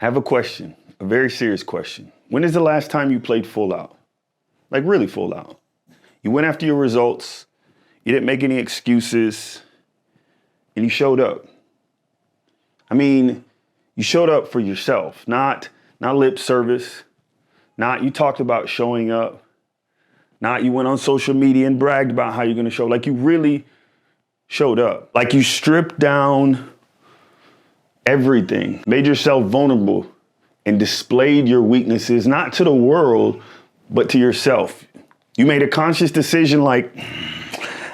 I have a question, a very serious question. When is the last time you played full out? Like really full out. You went after your results, you didn't make any excuses, and you showed up. I mean, you showed up for yourself, not lip service, not you talked about showing up, not you went on social media and bragged about how you're gonna show. Like you really showed up. Like you stripped down everything, made yourself vulnerable, and displayed your weaknesses, not to the world, but to yourself. You made a conscious decision like,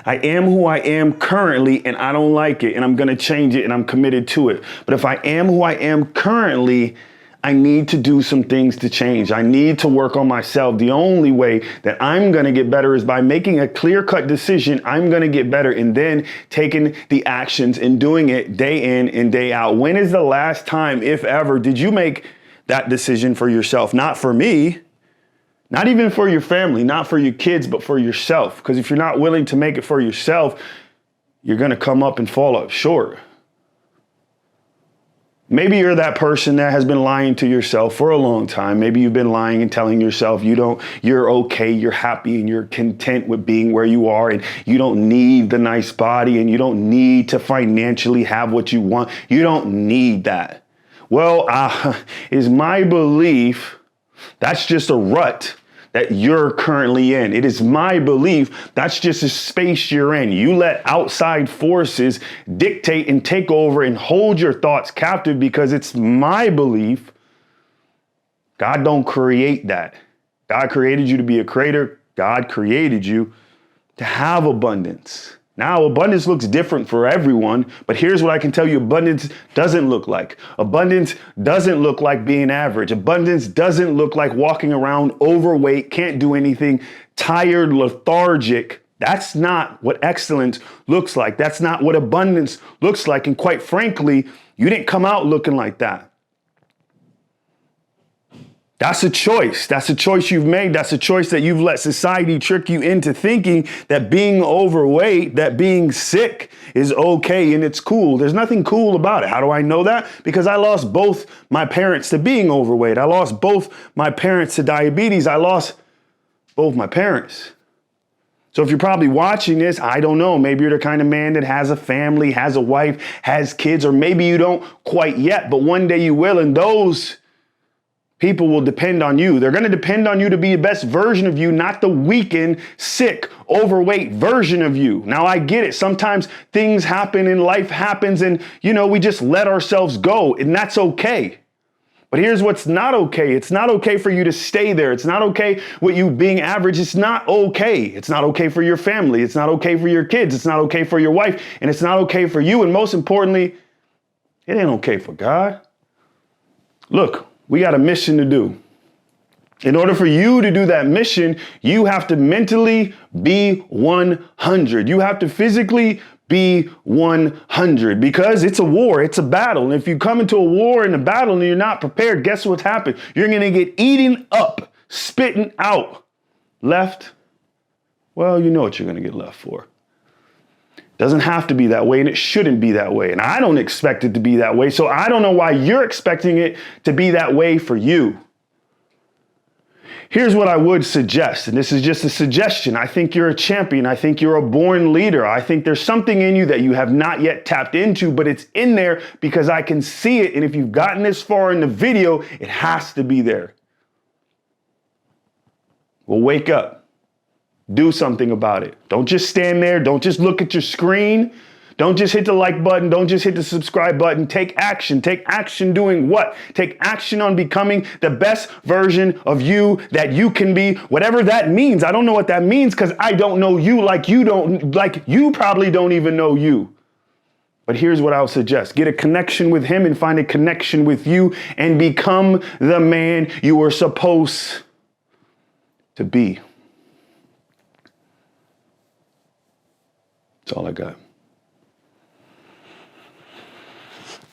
I am who I am currently and I don't like it and I'm gonna change it and I'm committed to it. But if I am who I am currently, I need to do some things to change. I need to work on myself. The only way that I'm gonna get better is by making a clear-cut decision. I'm gonna get better and then taking the actions and doing it day in and day out. When is the last time, if ever, did you make that decision for yourself? Not for me, not even for your family, not for your kids, but for yourself. Because if you're not willing to make it for yourself, you're gonna come up and fall up short. Maybe you're that person that has been lying to yourself for a long time. Maybe you've been lying and telling yourself you're okay, you're happy, and you're content with being where you are, and you don't need the nice body, and you don't need to financially have what you want. You don't need that. Well, is my belief that's just a rut that you're currently in. It is my belief that's just a space you're in. You let outside forces dictate and take over and hold your thoughts captive because it's my belief. God don't create that. God created you to be a creator. God created you to have abundance. Now, abundance looks different for everyone, but here's what I can tell you abundance doesn't look like. Abundance doesn't look like being average. Abundance doesn't look like walking around overweight, can't do anything, tired, lethargic. That's not what excellence looks like. That's not what abundance looks like. And quite frankly, you didn't come out looking like that. That's a choice. That's a choice you've made. That's a choice that you've let society trick you into thinking that being overweight, that being sick is okay and it's cool. There's nothing cool about it. How do I know that? Because I lost both my parents to being overweight. I lost both my parents to diabetes. I lost both my parents. So if you're probably watching this, I don't know, maybe you're the kind of man that has a family, has a wife, has kids, or maybe you don't quite yet, but one day you will, and those people will depend on you. They're going to depend on you to be the best version of you, not the weakened, sick, overweight version of you. Now, I get it. Sometimes things happen and life happens and, we just let ourselves go, and that's okay. But here's what's not okay. It's not okay for you to stay there. It's not okay with you being average. It's not okay. It's not okay for your family. It's not okay for your kids. It's not okay for your wife. And it's not okay for you. And most importantly, it ain't okay for God. Look, we got a mission to do. In order for you to do that mission, you have to mentally be 100. You have to physically be 100 because it's a war. It's a battle. And if you come into a war and a battle and you're not prepared, guess what's happened? You're going to get eaten up, spitting out, left. Well, you know what you're going to get left for. Doesn't have to be that way, and it shouldn't be that way. And I don't expect it to be that way, so I don't know why you're expecting it to be that way for you. Here's what I would suggest, and this is just a suggestion. I think you're a champion. I think you're a born leader. I think there's something in you that you have not yet tapped into, but it's in there because I can see it. And if you've gotten this far in the video, it has to be there. Well, wake up. Do something about it. Don't just stand there. Don't just look at your screen. Don't just hit the like button. Don't just hit the subscribe button. Take action. Take action doing what? Take action on becoming the best version of you that you can be, whatever that means. I don't know what that means because I don't know you like you probably don't even know you. But here's what I would suggest. Get a connection with him and find a connection with you and become the man you were supposed to be. That's all I got.